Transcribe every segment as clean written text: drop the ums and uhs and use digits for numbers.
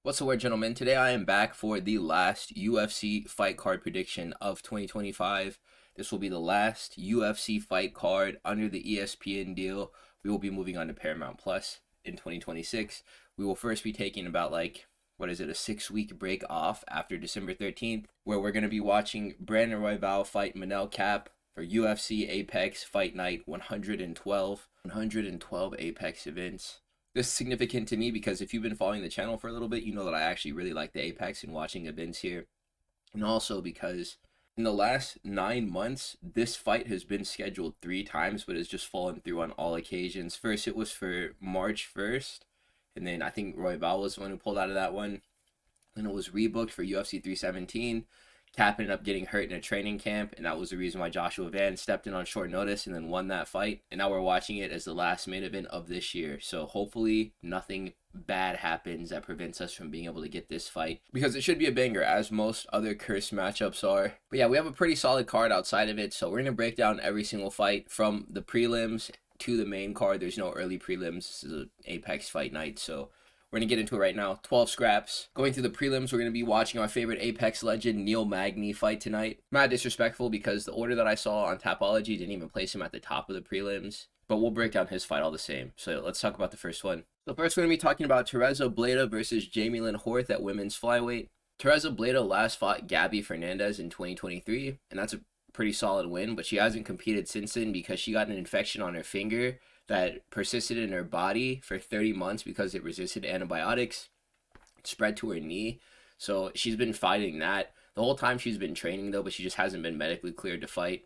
What's the word, gentlemen? Today I am back for the last UFC fight card prediction of 2025. This will be the last UFC fight card under the ESPN deal. We will be moving on to Paramount Plus in 2026. We will first be taking about a 6-week break off after December 13th, where we're going to be watching Brandon Royval fight Manel Kape for UFC Apex Fight Night 112. 112 Apex events. This is significant to me because if you've been following the channel for a little bit, you know that I actually really like the Apex and watching events here. And also because in the last 9 months, this fight has been scheduled 3 times, but has just fallen through on all occasions. First, it was for March 1st, and then I think Royval was the one who pulled out of that one. Then it was rebooked for UFC 317. Kape ended up getting hurt in a training camp, and that was the reason why Joshua Van stepped in on short notice and then won that fight. And now we're watching it as the last main event of this year. So hopefully nothing bad happens that prevents us from being able to get this fight, because it should be a banger, as most other cursed matchups are. But yeah, we have a pretty solid card outside of it, so we're going to break down every single fight from the prelims to the main card. There's no early prelims. This is an Apex fight night, so we're going to get into it right now. 12 scraps. Going through the prelims, we're going to be watching our favorite Apex legend, Neil Magny, fight tonight. Mad disrespectful because the order that I saw on Tapology didn't even place him at the top of the prelims. But we'll break down his fight all the same. So let's talk about the first one. So first we're going to be talking about Tereza Bleda versus Jamey-Lyn Horth at women's flyweight. Tereza Bleda last fought Gabby Fernandez in 2023, and that's a pretty solid win, but she hasn't competed since then because she got an infection on her finger that persisted in her body for 30 months because it resisted antibiotics. It spread to her knee. So she's been fighting that the whole time she's been training, though, but she just hasn't been medically cleared to fight.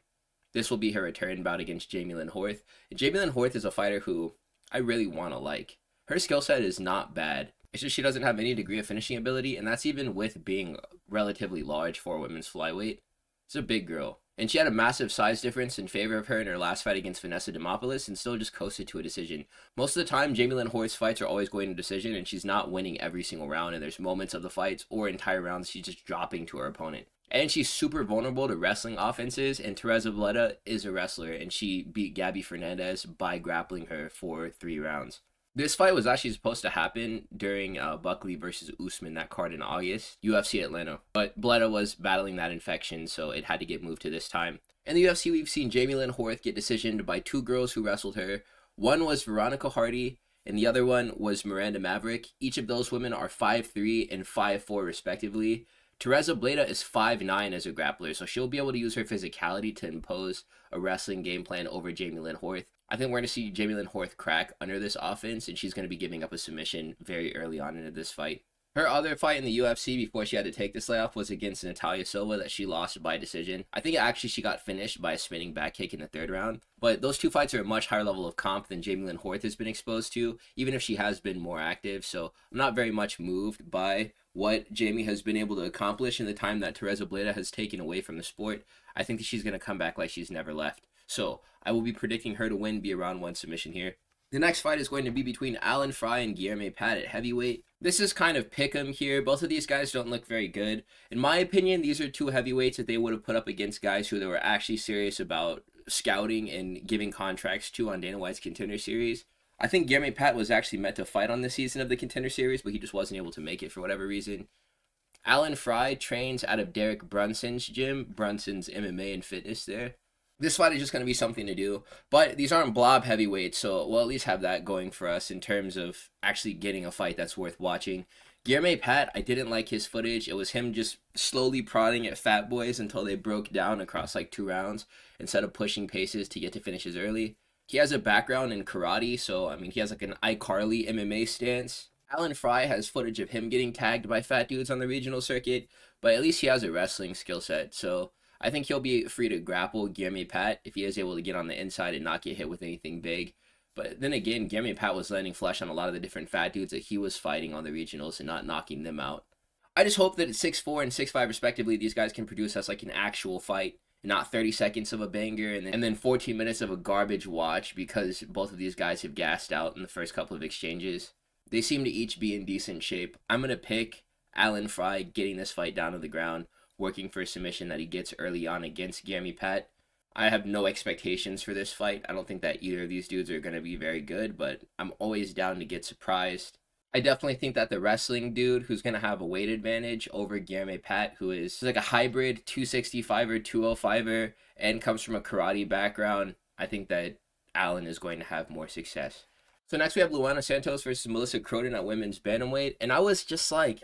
This will be her return bout against Jamey-Lyn Horth. And Jamey-Lyn Horth is a fighter who I really want to like. Her skill set is not bad. It's just she doesn't have any degree of finishing ability, and that's even with being relatively large for a women's flyweight. It's a big girl. And she had a massive size difference in favor of her in her last fight against Vanessa Demopoulos and still just coasted to a decision. Most of the time, Jamey-Lyn Horth's fights are always going to decision, and she's not winning every single round, and there's moments of the fights or entire rounds she's just dropping to her opponent. And she's super vulnerable to wrestling offenses, and Tereza Bleda is a wrestler, and she beat Gabby Fernandez by grappling her for 3 rounds. This fight was actually supposed to happen during Buckley versus Usman, that card in August, UFC Atlanta. But Bleda was battling that infection, so it had to get moved to this time. In the UFC, we've seen Jamey-Lyn Horth get decisioned by 2 girls who wrestled her. One was Veronica Hardy, and the other one was Miranda Maverick. Each of those women are 5'3" and 5'4" respectively. Tereza Bleda is 5'9" as a grappler, so she'll be able to use her physicality to impose a wrestling game plan over Jamey-Lyn Horth. I think we're going to see Jamey-Lyn Horth crack under this offense, and she's going to be giving up a submission very early on into this fight. Her other fight in the UFC before she had to take this layoff was against Natalia Silva that she lost by decision. I think actually she got finished by a spinning back kick in the 3rd round. But those 2 fights are a much higher level of comp than Jamey-Lyn Horth has been exposed to, even if she has been more active. So I'm not very much moved by what Jamie has been able to accomplish in the time that Tereza Bleda has taken away from the sport. I think that she's going to come back like she's never left. So I will be predicting her to win via round 1 submission here. The next fight is going to be between Alan Frye and Guilherme at heavyweight. This is kind of pick 'em here. Both of these guys don't look very good. In my opinion, these are 2 heavyweights that they would have put up against guys who they were actually serious about scouting and giving contracts to on Dana White's Contender Series. I think Guilherme was actually meant to fight on this season of the Contender Series, but he just wasn't able to make it for whatever reason. Alan Frye trains out of Derek Brunson's gym. Brunson's MMA and fitness there. This fight is just going to be something to do, but these aren't blob heavyweights, so we'll at least have that going for us in terms of actually getting a fight that's worth watching. Guilherme, I didn't like his footage. It was him just slowly prodding at fat boys until they broke down across 2 rounds instead of pushing paces to get to finishes early. He has a background in karate, so he has an iCarly MMA stance. Alan Frye has footage of him getting tagged by fat dudes on the regional circuit, but at least he has a wrestling skill set, so I think he'll be free to grapple Guilherme if he is able to get on the inside and not get hit with anything big. But then again, Guilherme was landing flesh on a lot of the different fat dudes that he was fighting on the regionals and not knocking them out. I just hope that at 6'4" and 6'5" respectively, these guys can produce us an actual fight, and not 30 seconds of a banger and then 14 minutes of a garbage watch because both of these guys have gassed out in the first couple of exchanges. They seem to each be in decent shape. I'm going to pick Alan Frye getting this fight down to the ground, working for a submission that he gets early on against Guilherme. I have no expectations for this fight. I don't think that either of these dudes are going to be very good, but I'm always down to get surprised. I definitely think that the wrestling dude who's going to have a weight advantage over Guilherme Pat, who is like a hybrid 265er, 205er, and comes from a karate background, I think that Allen is going to have more success. So next we have Luana Santos versus Melissa Croden at women's bantamweight. And I was just like,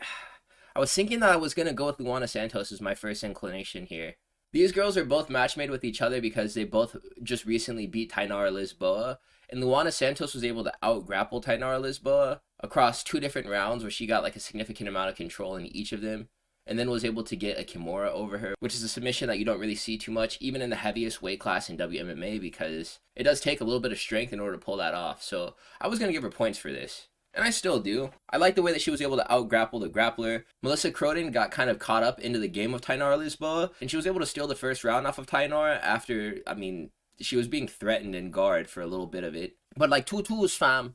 I was thinking that I was going to go with Luana Santos as my first inclination here. These girls are both match made with each other because they both just recently beat Tainara Lisboa. And Luana Santos was able to out-grapple Tainara Lisboa across 2 different rounds where she got like a significant amount of control in each of them. And then was able to get a Kimura over her, which is a submission that you don't really see too much, even in the heaviest weight class in WMMA, because it does take a little bit of strength in order to pull that off. So I was going to give her points for this. And I still do. I like the way that she was able to out-grapple the grappler. Melissa Croden got kind of caught up into the game of Tainara Lisboa, and she was able to steal the first round off of Tainara after, she was being threatened in guard for a little bit of it. But like 2-2s, fam.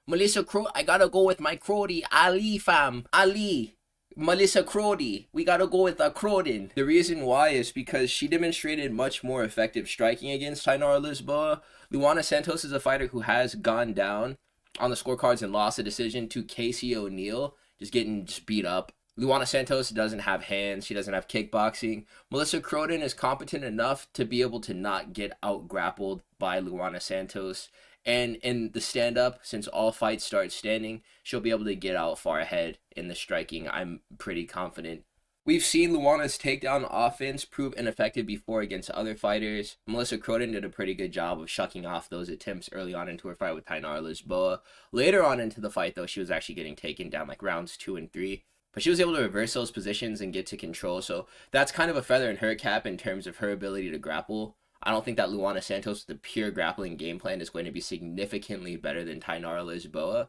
Melissa Croden, I gotta go with my Crody. Ali, fam. Ali. Melissa Crody. We gotta go with Croden. The reason why is because she demonstrated much more effective striking against Tainara Lisboa. Luana Santos is a fighter who has gone down on the scorecards and lost a decision to Casey O'Neill, just getting beat up. Luana Santos doesn't have hands. She doesn't have kickboxing. Melissa Croden is competent enough to be able to not get out-grappled by Luana Santos. And in the stand-up, since all fights start standing, she'll be able to get out far ahead in the striking. I'm pretty confident. We've seen Luana's takedown offense prove ineffective before against other fighters. Melissa Croden did a pretty good job of shucking off those attempts early on into her fight with Tainara Lisboa. Later on into the fight, though, she was actually getting taken down like rounds 2 and 3. But she was able to reverse those positions and get to control. So that's kind of a feather in her cap in terms of her ability to grapple. I don't think that Luana Santos, the pure grappling game plan, is going to be significantly better than Tainara Lisboa,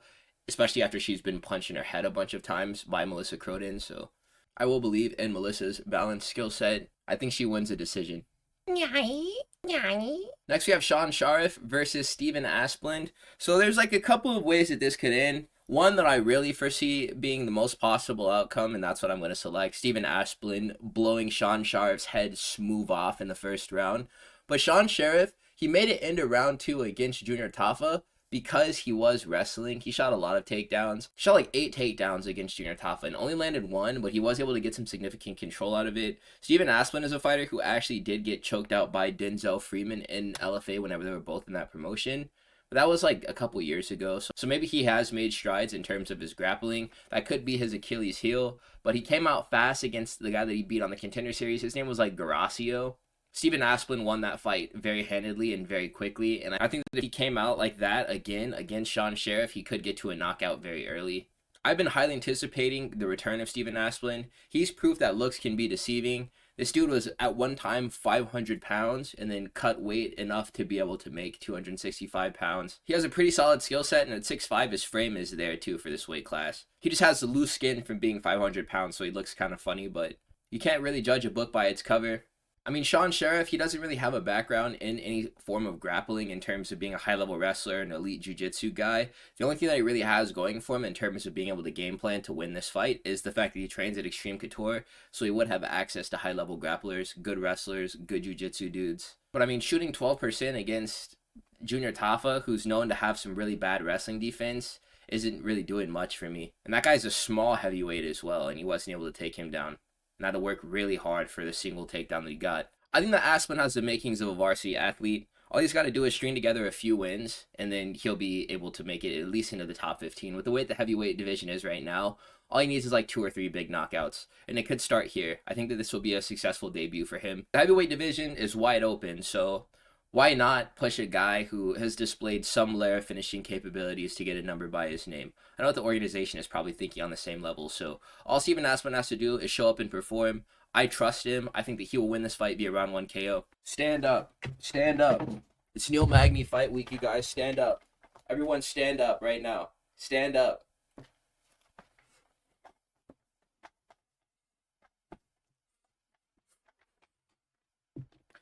especially after she's been punched in her head a bunch of times by Melissa Croden. So I will believe in Melissa's balanced skill set. I think she wins a decision. Next we have Sharaf versus Steven Asplund. So there's like a couple of ways that this could end. One that I really foresee being the most possible outcome, and that's what I'm going to select. Steven Asplund blowing Sharaf's head smooth off in the first round. But Sharaf, he made it into round 2 against Junior Tafa because he was wrestling. He shot a lot of takedowns. He shot like 8 takedowns against Junior Tafa and only landed 1, but he was able to get some significant control out of it. Steven Asplund is a fighter who actually did get choked out by Denzel Freeman in LFA whenever they were both in that promotion. But that was like a couple years ago. So maybe he has made strides in terms of his grappling. That could be his Achilles heel. But he came out fast against the guy that he beat on the Contender Series. His name was like Garasio. Steven Asplund won that fight very handedly and very quickly. And I think that if he came out like that again against Sharaf, he could get to a knockout very early. I've been highly anticipating the return of Steven Asplund. He's proof that looks can be deceiving. This dude was at one time 500 pounds and then cut weight enough to be able to make 265 pounds. He has a pretty solid skill set, and at 6'5", his frame is there too for this weight class. He just has the loose skin from being 500 pounds, so he looks kind of funny, but you can't really judge a book by its cover. I mean, Sharaf, he doesn't really have a background in any form of grappling in terms of being a high-level wrestler, an elite jiu-jitsu guy. The only thing that he really has going for him in terms of being able to game plan to win this fight is the fact that he trains at Extreme Couture, so he would have access to high-level grapplers, good wrestlers, good jiu-jitsu dudes. But I mean, shooting 12% against Junior Tafa, who's known to have some really bad wrestling defense, isn't really doing much for me. And that guy's a small heavyweight as well, and he wasn't able to take him down. And had to work really hard for the single takedown that he got. I think that Asplund has the makings of a varsity athlete. All he's got to do is string together a few wins, and then he'll be able to make it at least into the top 15. With the way the heavyweight division is right now, all he needs is like 2 or 3 big knockouts, and it could start here. I think that this will be a successful debut for him. The heavyweight division is wide open, so why not push a guy who has displayed some layer of finishing capabilities to get a number by his name? I know that the organization is probably thinking on the same level, so all Steven Asplund has to do is show up and perform. I trust him. I think that he will win this fight via round 1 KO. Stand up. Stand up. It's Neil Magny fight week, you guys. Stand up. Everyone stand up right now. Stand up.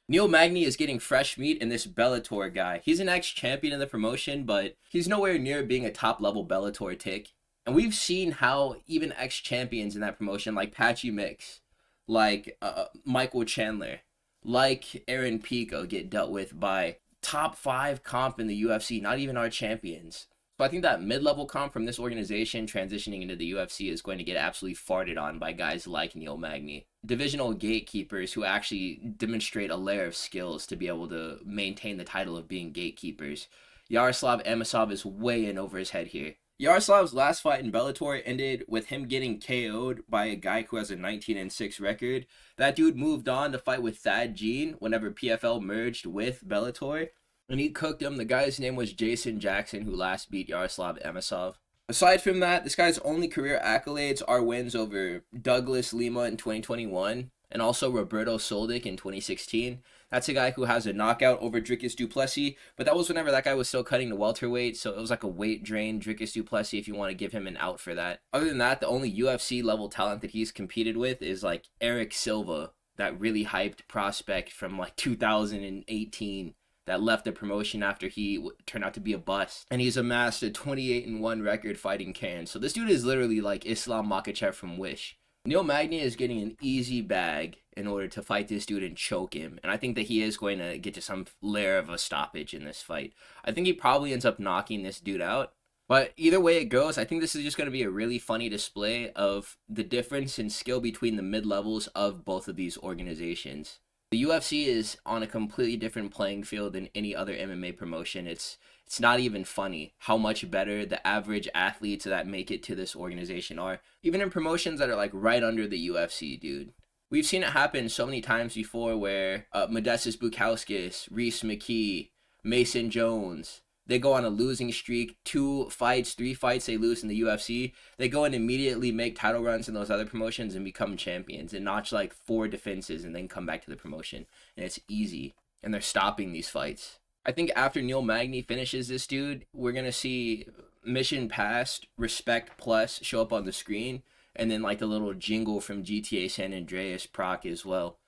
Neil Magny is getting fresh meat in this Bellator guy. He's an ex-champion in the promotion, but he's nowhere near being a top-level Bellator tick. And we've seen how even ex-champions in that promotion, like Patchy Mix, like Michael Chandler, like Aaron Pico, get dealt with by top 5 comp in the UFC, not even our champions. So I think that mid-level comp from this organization transitioning into the UFC is going to get absolutely farted on by guys like Neil Magny. Divisional gatekeepers who actually demonstrate a layer of skills to be able to maintain the title of being gatekeepers. Yaroslav Amasov is way in over his head here. Yaroslav's last fight in Bellator ended with him getting KO'd by a guy who has a 19-6 record. That dude moved on to fight with Thad Jean whenever PFL merged with Bellator, and he cooked him. The guy's name was Jason Jackson, who last beat Yaroslav Amasov. Aside from that, this guy's only career accolades are wins over Douglas Lima in 2021 and also Roberto Soldic in 2016. That's a guy who has a knockout over Dricus du Plessis, but that was whenever that guy was still cutting the welterweight, so it was like a weight drain, Dricus du Plessis, if you want to give him an out for that. Other than that, the only UFC level talent that he's competed with is like Eric Silva, that really hyped prospect from like 2018 that left the promotion after he turned out to be a bust. And he's amassed a 28-1 record fighting Cairns. So this dude is literally like Islam Makhachev from Wish. Neil Magny is getting an easy bag in order to fight this dude and choke him. And I think that he is going to get to some layer of a stoppage in this fight. I think he probably ends up knocking this dude out. But either way it goes, I think this is just going to be a really funny display of the difference in skill between the mid-levels of both of these organizations. The UFC is on a completely different playing field than any other MMA promotion. It's not even funny how much better the average athletes that make it to this organization are. Even in promotions that are like right under the UFC, dude. We've seen it happen so many times before where Modestas Bukauskas, Reese McKee, Mason Jones, they go on a losing streak, 2 fights, 3 fights they lose in the UFC. They go and immediately make title runs in those other promotions and become champions and notch like 4 defenses and then come back to the promotion. And it's easy. And they're stopping these fights. I think after Neil Magny finishes this dude, we're going to see Mission Passed, Respect Plus show up on the screen. And then like the little jingle from GTA San Andreas proc as well.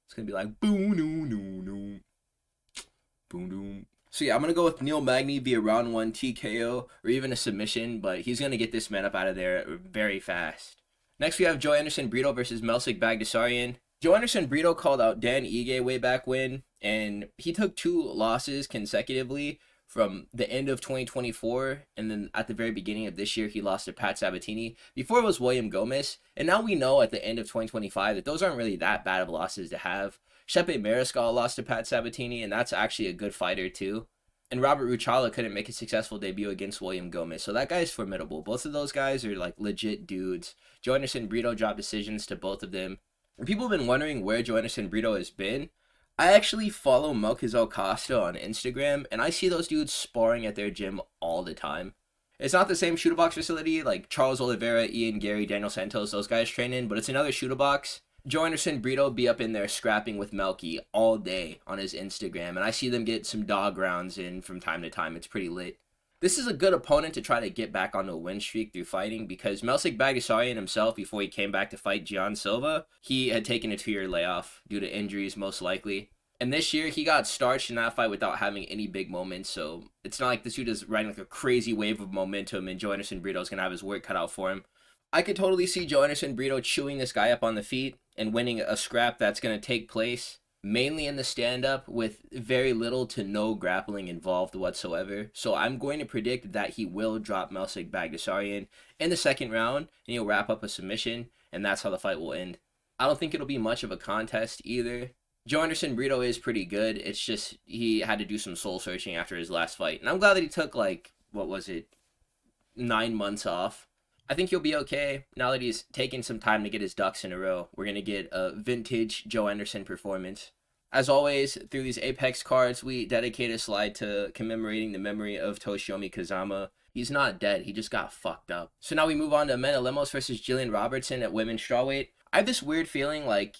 It's going to be like, boom, no, no, no. Boom, boom. So yeah, I'm going to go with Neil Magny via round 1 TKO or even a submission, but he's going to get this man up out of there very fast. Next we have Joanderson Brito versus Melsik Baghdasaryan. Joanderson Brito called out Dan Ige way back when, and he took 2 losses consecutively from the end of 2024, and then at the very beginning of this year, he lost to Pat Sabatini. Before it was William Gomez, and now we know at the end of 2025 that those aren't really that bad of losses to have. Shepe Mariscal lost to Pat Sabatini, and that's actually a good fighter too. And Robert Ruchala couldn't make a successful debut against William Gomez, so that guy's formidable. Both of those guys are like legit dudes. Joanderson Brito dropped decisions to both of them. And people have been wondering where Joanderson Brito has been. I actually follow Melquizael Costa on Instagram, and I see those dudes sparring at their gym all the time. It's not the same shooter box facility like Charles Oliveira, Ian Gary, Daniel Santos, those guys train in, but it's another shooter box. Joanderson Brito be up in there scrapping with Melky all day on his Instagram, and I see them get some dog rounds in from time to time. It's pretty lit. This is a good opponent to try to get back on a win streak through fighting because Melsik Baghdasaryan himself, before he came back to fight Gian Silva, he had taken a 2-year layoff due to injuries most likely. And this year, he got starched in that fight without having any big moments, so it's not like this dude is riding like a crazy wave of momentum and Joanderson Brito is going to have his work cut out for him. I could totally see Joanderson Brito chewing this guy up on the feet and winning a scrap that's going to take place mainly in the stand-up with very little to no grappling involved whatsoever. So I'm going to predict that he will drop Melsik Baghdasaryan in the second round and he'll wrap up a submission, and that's how the fight will end. I don't think it'll be much of a contest either. Joanderson Brito is pretty good. It's just he had to do some soul searching after his last fight. And I'm glad that he took 9 months off. I think he'll be okay now that he's taken some time to get his ducks in a row. We're going to get a vintage Joanderson performance. As always, through these Apex cards, we dedicate a slide to commemorating the memory of Toshiomi Kazama. He's not dead, he just got fucked up. So now we move on to Amanda Lemos versus Gillian Robertson at women's strawweight. I have this weird feeling like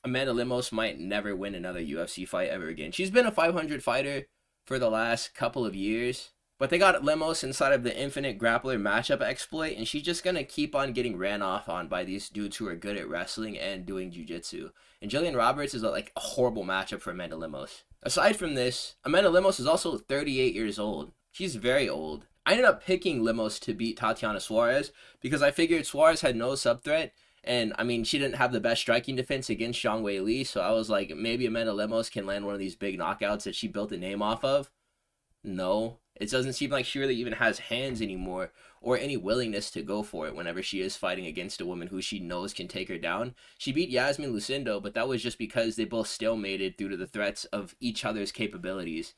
Amanda Lemos might never win another UFC fight ever again. She's been a 500 fighter for the last couple of years, but they got Lemos inside of the Infinite Grappler matchup exploit, and she's just going to keep on getting ran off on by these dudes who are good at wrestling and doing jiu-jitsu. And Gillian Roberts is a horrible matchup for Amanda Lemos. Aside from this, Amanda Lemos is also 38 years old. She's very old. I ended up picking Lemos to beat Tatiana Suarez because I figured Suarez had no sub-threat, and I mean, she didn't have the best striking defense against Zhang Weili, so I was like, maybe Amanda Lemos can land one of these big knockouts that she built a name off of. No. It doesn't seem like she really even has hands anymore or any willingness to go for it whenever she is fighting against a woman who she knows can take her down. She beat Yasmin Lucindo, but that was just because they both stalemated due to the threats of each other's capabilities.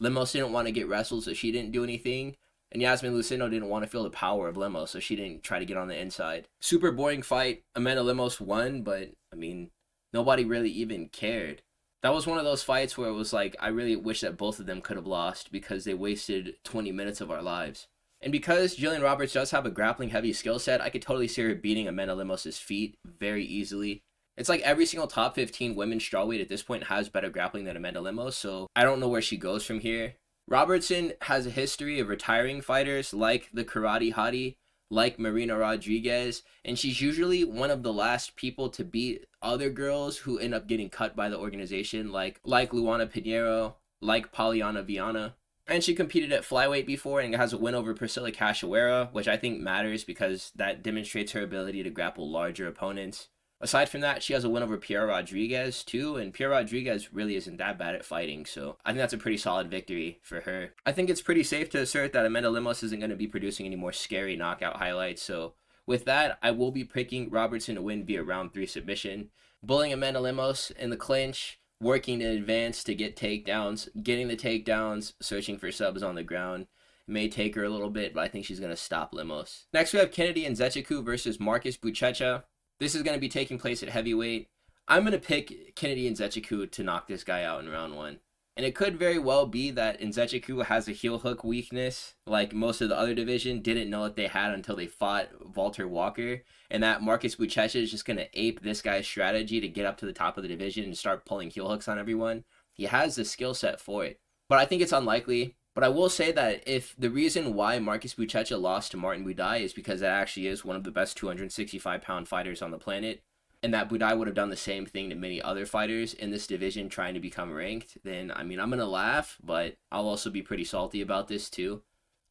Lemos didn't want to get wrestled, so she didn't do anything. And Yasmin Lucindo didn't want to feel the power of Lemos, so she didn't try to get on the inside. Super boring fight. Amanda Lemos won, but, I mean, nobody really even cared. That was one of those fights where it was like, I really wish that both of them could have lost because they wasted 20 minutes of our lives. And because Jillian Roberts does have a grappling heavy skill set, I could totally see her beating Amanda Lemos' feet very easily. It's like every single top 15 women's strawweight at this point has better grappling than Amanda Lemos, so I don't know where she goes from here. Robertson has a history of retiring fighters like the Karate Hottie, like Marina Rodriguez, and she's usually one of the last people to beat other girls who end up getting cut by the organization, like Luana Pinheiro, like Poliana Viana. And she competed at flyweight before and has a win over Priscilla Cachoeira, which I think matters because that demonstrates her ability to grapple larger opponents. Aside from that, she has a win over Pierre Rodriguez too, and Pierre Rodriguez really isn't that bad at fighting, so I think that's a pretty solid victory for her. I think it's pretty safe to assert that Amanda Lemos isn't going to be producing any more scary knockout highlights, so with that, I will be picking Robertson to win via round 3 submission, bullying Amanda Lemos in the clinch, working in advance to get takedowns, getting the takedowns, searching for subs on the ground. It may take her a little bit, but I think she's going to stop Lemos. Next we have Kennedy Nzechekwu versus Marcus Buchecha. This is going to be taking place at heavyweight. I'm going to pick Kennedy Nzechekwu to knock this guy out in round 1. And it could very well be that Nzechekwu has a heel hook weakness, like most of the other division didn't know that they had until they fought Walter Walker, and that Marcus Buchecha is just going to ape this guy's strategy to get up to the top of the division and start pulling heel hooks on everyone. He has the skill set for it. But I think it's unlikely. But I will say that if the reason why Marcus Buchecha lost to Martin Buday is because that actually is one of the best 265-pound fighters on the planet, and that Buday would have done the same thing to many other fighters in this division trying to become ranked, then, I mean, I'm going to laugh, but I'll also be pretty salty about this too.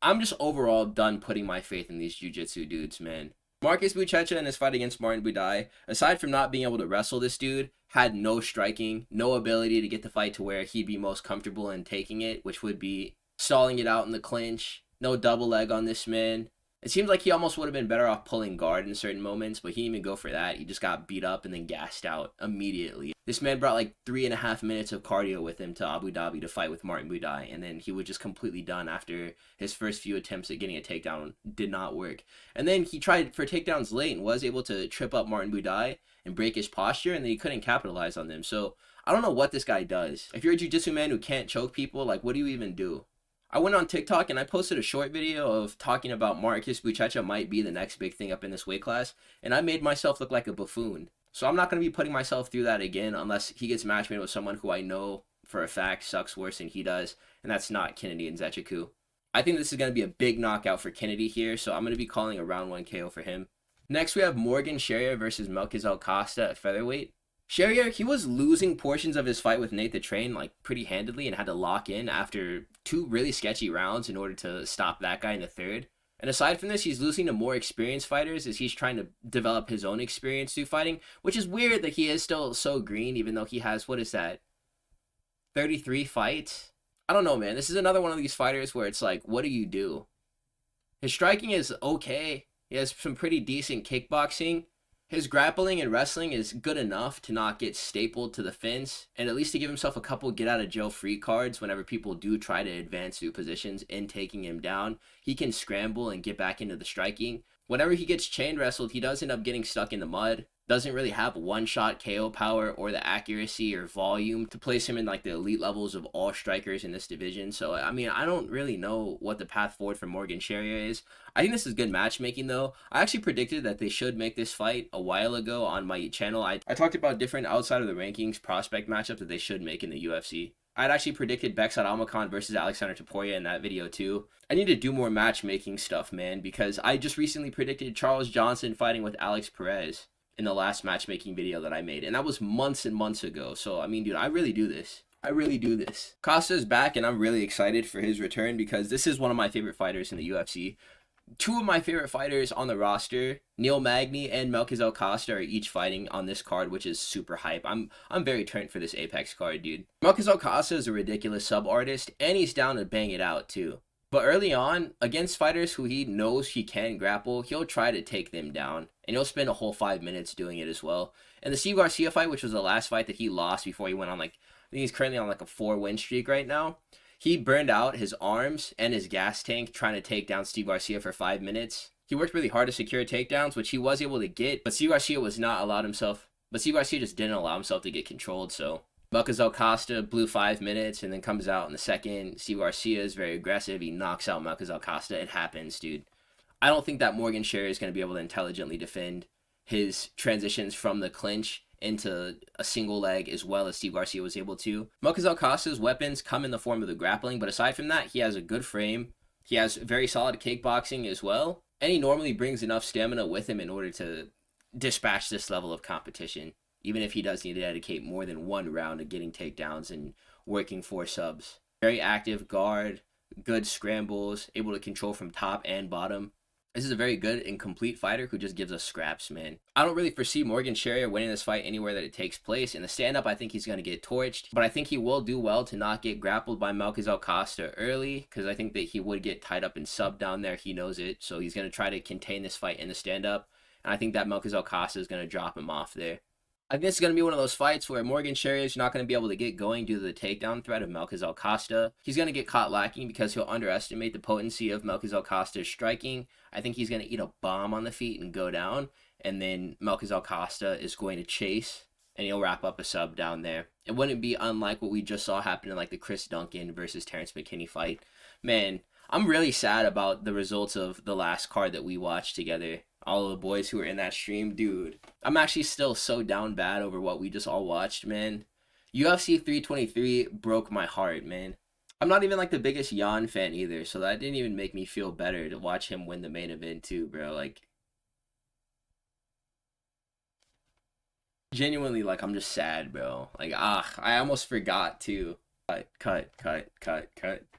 I'm just overall done putting my faith in these jiu-jitsu dudes, man. Marcus Buchecha in his fight against Martin Buday, aside from not being able to wrestle this dude, had no striking, no ability to get the fight to where he'd be most comfortable in taking it, which would be stalling it out in the clinch, no double leg on this man. It seems like he almost would have been better off pulling guard in certain moments, but he didn't even go for that. He just got beat up and then gassed out immediately. This man brought like 3.5 minutes of cardio with him to Abu Dhabi to fight with Martin Buday, and then he was just completely done after his first few attempts at getting a takedown did not work. And then he tried for takedowns late and was able to trip up Martin Buday and break his posture, and then he couldn't capitalize on them. So I don't know what this guy does. If you're a jiu-jitsu man who can't choke people, like, what do you even do? I went on TikTok and I posted a short video of talking about Marcus Buchecha might be the next big thing up in this weight class, and I made myself look like a buffoon. So I'm not going to be putting myself through that again unless he gets matched made with someone who I know for a fact sucks worse than he does, and that's not Kennedy Nzechekwu. I think this is going to be a big knockout for Kennedy here, so I'm going to be calling a round 1 KO for him. Next we have Morgan Charriere versus Melquizael Costa at featherweight. Charriere, he was losing portions of his fight with Nate the Train like pretty handedly and had to lock in after 2 really sketchy rounds in order to stop that guy in the 3rd. And aside from this, he's losing to more experienced fighters as he's trying to develop his own experience through fighting, which is weird that he is still so green even though he has, 33 fights? I don't know, man. This is another one of these fighters where it's like, what do you do? His striking is okay. He has some pretty decent kickboxing. His grappling and wrestling is good enough to not get stapled to the fence, and at least to give himself a couple get-out-of-jail-free cards whenever people do try to advance through positions in taking him down. He can scramble and get back into the striking. Whenever he gets chain wrestled, he does end up getting stuck in the mud. Doesn't really have one-shot KO power or the accuracy or volume to place him in like the elite levels of all strikers in this division. So, I mean, I don't really know what the path forward for Morgan Charriere is. I think this is good matchmaking, though. I actually predicted that they should make this fight a while ago on my channel. I talked about different outside of the rankings prospect matchups that they should make in the UFC. I'd actually predicted Beksat Almakhan versus Alexander Topuria in that video too. I need to do more matchmaking stuff, man, because I just recently predicted Charles Johnson fighting with Alex Perez in the last matchmaking video that I made, and that was months and months ago. So, I mean, dude, I really do this. Costa's back, and I'm really excited for his return because this is one of my favorite fighters in the UFC. Two of my favorite fighters on the roster, Neil Magny and Melquizael Costa, are each fighting on this card, which is super hype. I'm very turned for this Apex card, dude. Melquizael Costa is a ridiculous sub artist, and he's down to bang it out too. But early on, against fighters who he knows he can grapple, he'll try to take them down, and he'll spend a whole 5 minutes doing it as well. And the Steve Garcia fight, which was the last fight that he lost before he went on, like, I think he's currently on like a 4-win streak right now. He burned out his arms and his gas tank trying to take down Steve Garcia for 5 minutes. He worked really hard to secure takedowns, which he was able to get, but Steve Garcia just didn't allow himself to get controlled, so Melquizael Costa blew 5 minutes and then comes out in the second. Steve Garcia is very aggressive. He knocks out Melquizael Costa. It happens, dude. I don't think that Morgan Charriere is going to be able to intelligently defend his transitions from the clinch into a single leg as well as Steve Garcia was able to. Melquizael Costa's weapons come in the form of the grappling, but aside from that, he has a good frame. He has very solid kickboxing as well, and he normally brings enough stamina with him in order to dispatch this level of competition, even if he does need to dedicate more than one round to getting takedowns and working for subs. Very active guard, good scrambles, able to control from top and bottom. This is a very good and complete fighter who just gives us scraps, man. I don't really foresee Morgan Charriere winning this fight anywhere that it takes place. In the stand-up, I think he's going to get torched, but I think he will do well to not get grappled by Melquizael Costa early, because I think that he would get tied up and sub down there. He knows it, so he's going to try to contain this fight in the stand-up, and I think that Melquizael Costa is going to drop him off there. I think this is going to be one of those fights where Morgan Charriere is not going to be able to get going due to the takedown threat of Melquizael Costa. He's going to get caught lacking because he'll underestimate the potency of Melquizael Costa's striking. I think he's going to eat a bomb on the feet and go down, and then Melquizael Costa is going to chase, and he'll wrap up a sub down there. It wouldn't be unlike what we just saw happen in like the Chris Duncan versus Terrence McKinney fight. Man, I'm really sad about the results of the last card that we watched together. All of the boys who were in that stream, dude. I'm actually still so down bad over what we just all watched, man. UFC 323 broke my heart, man. I'm not even like the biggest Jan fan either, so that didn't even make me feel better to watch him win the main event too, bro. Like, genuinely, like, I'm just sad, bro. Like, I almost forgot to. Cut.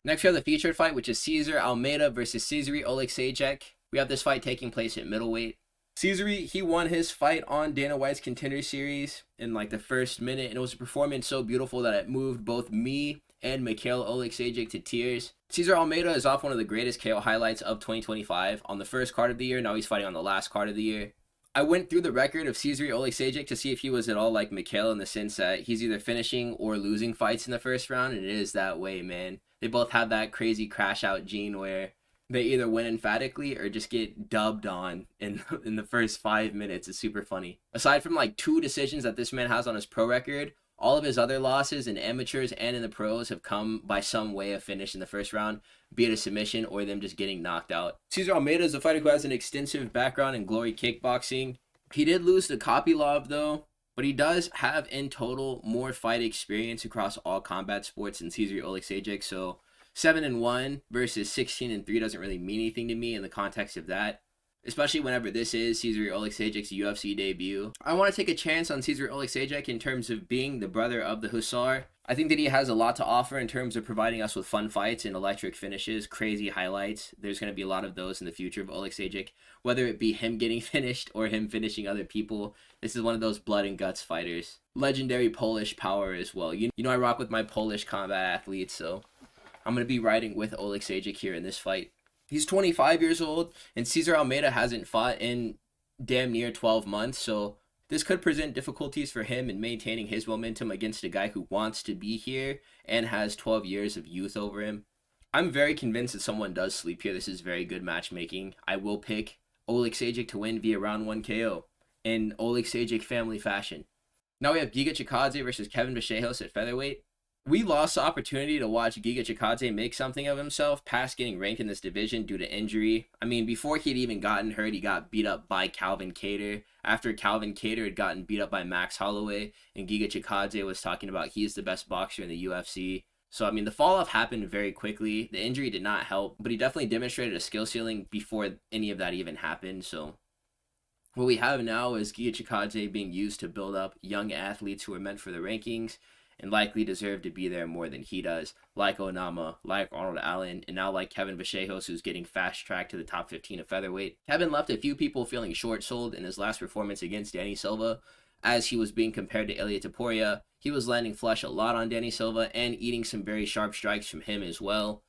Next, we have the featured fight, which is Cesar Almeida versus Cesary Oleksiejczuk. We have this fight taking place at middleweight. Cesary, he won his fight on Dana White's Contender Series in like the first minute, and it was a performance so beautiful that it moved both me and Mikhail Oleksiejczuk to tears. Cesar Almeida is off one of the greatest KO highlights of 2025 on the first card of the year. Now he's fighting on the last card of the year. I went through the record of Cesary Oleksiejczuk to see if he was at all like Mikhail in the sense that he's either finishing or losing fights in the first round, and it is that way, man. They both have that crazy crash out gene where they either win emphatically or just get dubbed on in the first 5 minutes. It's super funny. Aside from like 2 decisions that this man has on his pro record, all of his other losses in amateurs and in the pros have come by some way of finish in the first round, be it a submission or them just getting knocked out. Cesar Almeida is a fighter who has an extensive background in glory kickboxing. He did lose to Kape though, but he does have in total more fight experience across all combat sports than Cesary Oleksiejczuk, so 7-1 versus 16-3 doesn't really mean anything to me in the context of that, especially whenever this is Cesary Oleksiejczuk's UFC debut. I want to take a chance on Cesary Oleksiejczuk in terms of being the brother of the Hussar. I think that he has a lot to offer in terms of providing us with fun fights and electric finishes, crazy highlights. There's going to be a lot of those in the future of Oleksiejczuk, whether it be him getting finished or him finishing other people. This is one of those blood and guts fighters. Legendary Polish power as well. You know I rock with my Polish combat athletes, so I'm going to be riding with Oleksiejczuk here in this fight. He's 25 years old, and Cesar Almeida hasn't fought in damn near 12 months, so this could present difficulties for him in maintaining his momentum against a guy who wants to be here and has 12 years of youth over him. I'm very convinced that someone does sleep here. This is very good matchmaking. I will pick Oleksiejczuk to win via round 1 KO in Oleksiejczuk family fashion. Now we have Giga Chikadze versus Kevin Buchecha at featherweight. We lost the opportunity to watch Giga Chikadze make something of himself past getting ranked in this division due to injury. I mean, before he'd even gotten hurt, he got beat up by Calvin Kattar. After Calvin Kattar had gotten beat up by Max Holloway, and Giga Chikadze was talking about he's the best boxer in the UFC. So, I mean, the fall-off happened very quickly. The injury did not help, but he definitely demonstrated a skill ceiling before any of that even happened. So, what we have now is Giga Chikadze being used to build up young athletes who are meant for the rankings, and likely deserve to be there more than he does, like Onama, like Arnold Allen, and now like Kevin Vachejos, who's getting fast-tracked to the top 15 of featherweight. Kevin left a few people feeling short-sold in his last performance against Danny Silva, as he was being compared to Ilia Topuria. He was landing flush a lot on Danny Silva and eating some very sharp strikes from him as well.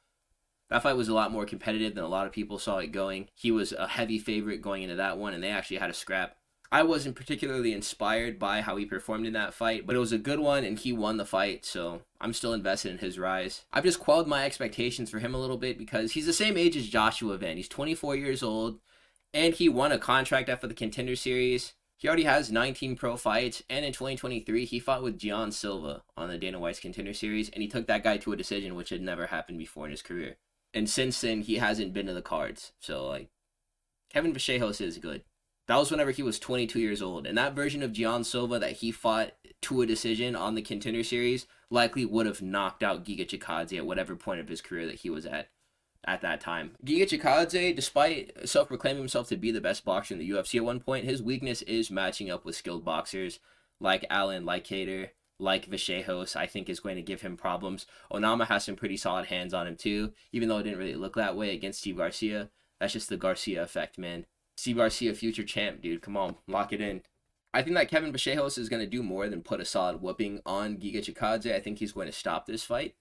That fight was a lot more competitive than a lot of people saw it going. He was a heavy favorite going into that one, and they actually had a scrap. I wasn't particularly inspired by how he performed in that fight, but it was a good one, and he won the fight, so I'm still invested in his rise. I've just quelled my expectations for him a little bit because he's the same age as Joshua Van. He's 24 years old, and he won a contract after the Contender Series. He already has 19 pro fights, and in 2023, he fought with Gian Silva on the Dana White's Contender Series, and he took that guy to a decision, which had never happened before in his career. And since then, he hasn't been to the cards. So, like, Kevin Vachejos is good. That was whenever he was 22 years old. And that version of Gian Silva that he fought to a decision on the Contender Series likely would have knocked out Giga Chikadze at whatever point of his career that he was at that time. Giga Chikadze, despite self-proclaiming himself to be the best boxer in the UFC at one point, his weakness is matching up with skilled boxers like Allen, like Kattar, like Vachejos. I think is going to give him problems. Onama has some pretty solid hands on him too, even though it didn't really look that way against Steve Garcia. That's just the Garcia effect, man. Steve Garcia, future champ, dude. Come on, lock it in. I think that Kevin Vachejos is going to do more than put a solid whooping on Giga Chikadze. I think he's going to stop this fight.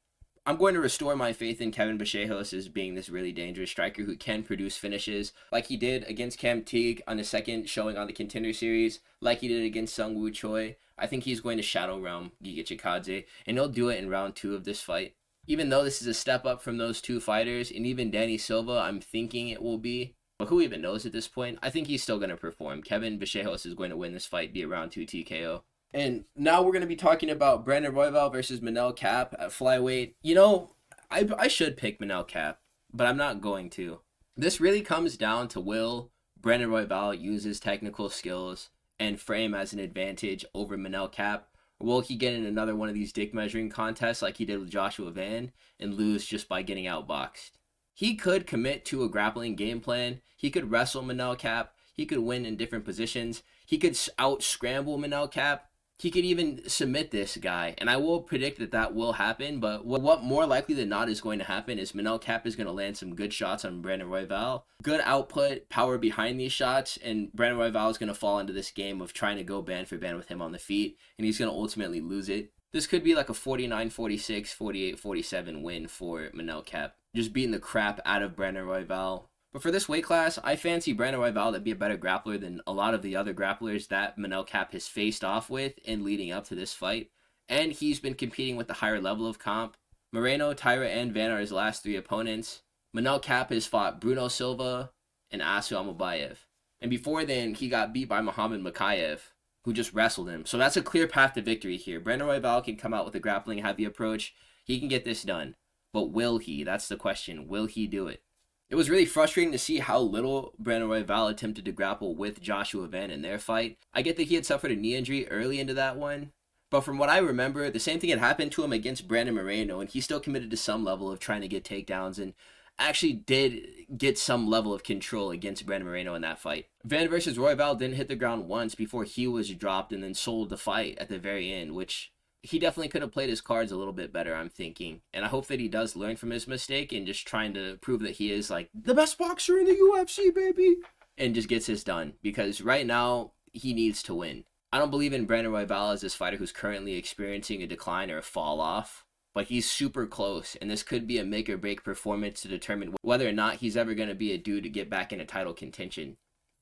I'm going to restore my faith in Kevin Vachejos as being this really dangerous striker who can produce finishes like he did against Cam Teague on his second showing on the Contender Series, like he did against Sung Woo Choi. I think he's going to shadow realm Giga Chikadze, and he'll do it in round 2 of this fight. Even though this is a step up from those two fighters, and even Danny Silva, I'm thinking it will be, but who even knows at this point? I think he's still going to perform. Kevin Vachejos is going to win this fight via round 2 TKO. And now we're going to be talking about Brandon Royval versus Manel Kape at flyweight. You know, I should pick Manel Kape, but I'm not going to. This really comes down to will Brandon Royval use his technical skills and frame as an advantage over Manel Kape, or will he get in another one of these dick measuring contests like he did with Joshua Van and lose just by getting outboxed? He could commit to a grappling game plan. He could wrestle Manel Kape. He could win in different positions. He could out-scramble Manel Kape. He could even submit this guy, and I will predict that that will happen, but what more likely than not is going to happen is Manel Kape is going to land some good shots on Brandon Royval. Good output, power behind these shots, and Brandon Royval is going to fall into this game of trying to go band for band with him on the feet, and he's going to ultimately lose it. This could be like a 49-46, 48-47 win for Manel Kape, just beating the crap out of Brandon Royval. But for this weight class, I fancy Brandon Royval to be a better grappler than a lot of the other grapplers that Manel Kape has faced off with in leading up to this fight. And he's been competing with the higher level of comp. Moreno, Tyra, and Van are his last 3 opponents. Manel Kape has fought Bruno Silva and Asu Amabayev. And before then, he got beat by Muhammad Makayev, who just wrestled him. So that's a clear path to victory here. Brandon Royval can come out with a grappling heavy approach. He can get this done. But will he? That's the question. Will he do it? It was really frustrating to see how little Brandon Royval attempted to grapple with Joshua Van in their fight. I get that he had suffered a knee injury early into that one, but from what I remember, the same thing had happened to him against Brandon Moreno, and he still committed to some level of trying to get takedowns and actually did get some level of control against Brandon Moreno in that fight. Van versus Royval didn't hit the ground once before he was dropped and then sold the fight at the very end, which he definitely could have played his cards a little bit better, I'm thinking. And I hope that he does learn from his mistake and just trying to prove that he is like the best boxer in the UFC, baby. And just gets this done. Because right now, he needs to win. I don't believe in Brandon Royval as this fighter who's currently experiencing a decline or a fall off. But he's super close. And this could be a make or break performance to determine whether or not he's ever going to be a dude to get back into title contention.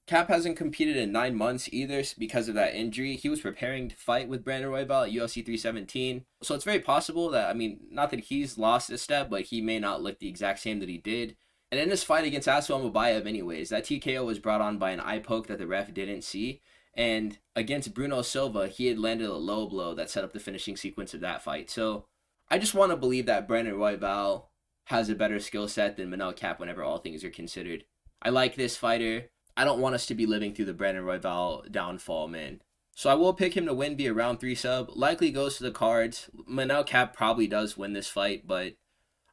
Kape hasn't competed in 9 months either because of that injury. He was preparing to fight with Brandon Royval at UFC 317. So it's very possible that, I mean, not that he's lost a step, but he may not look the exact same that he did. And in his fight against Asu Amabayev anyways, that TKO was brought on by an eye poke that the ref didn't see. And against Bruno Silva, he had landed a low blow that set up the finishing sequence of that fight. So I just want to believe that Brandon Royval has a better skill set than Manel Kape whenever all things are considered. I like this fighter. I don't want us to be living through the Brandon Royval downfall, man. So I will pick him to win via round 3 sub. Likely goes to the cards. Manel Kape probably does win this fight, but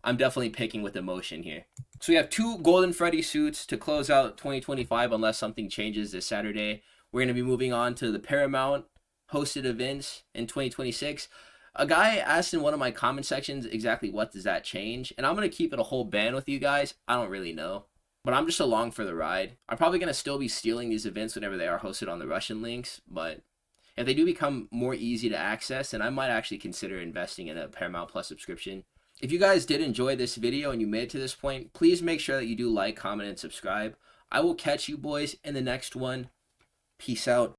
I'm definitely picking with emotion here. So we have 2 Golden Freddy suits to close out 2025 unless something changes this Saturday. We're going to be moving on to the Paramount hosted events in 2026. A guy asked in one of my comment sections exactly what does that change, and I'm going to keep it a whole band with you guys. I don't really know. But I'm just along for the ride. I'm probably going to still be stealing these events whenever they are hosted on the Russian links, but if they do become more easy to access, then I might actually consider investing in a Paramount Plus subscription. If you guys did enjoy this video and you made it to this point, please make sure that you do like, comment, and subscribe. I will catch you boys in the next one. Peace out.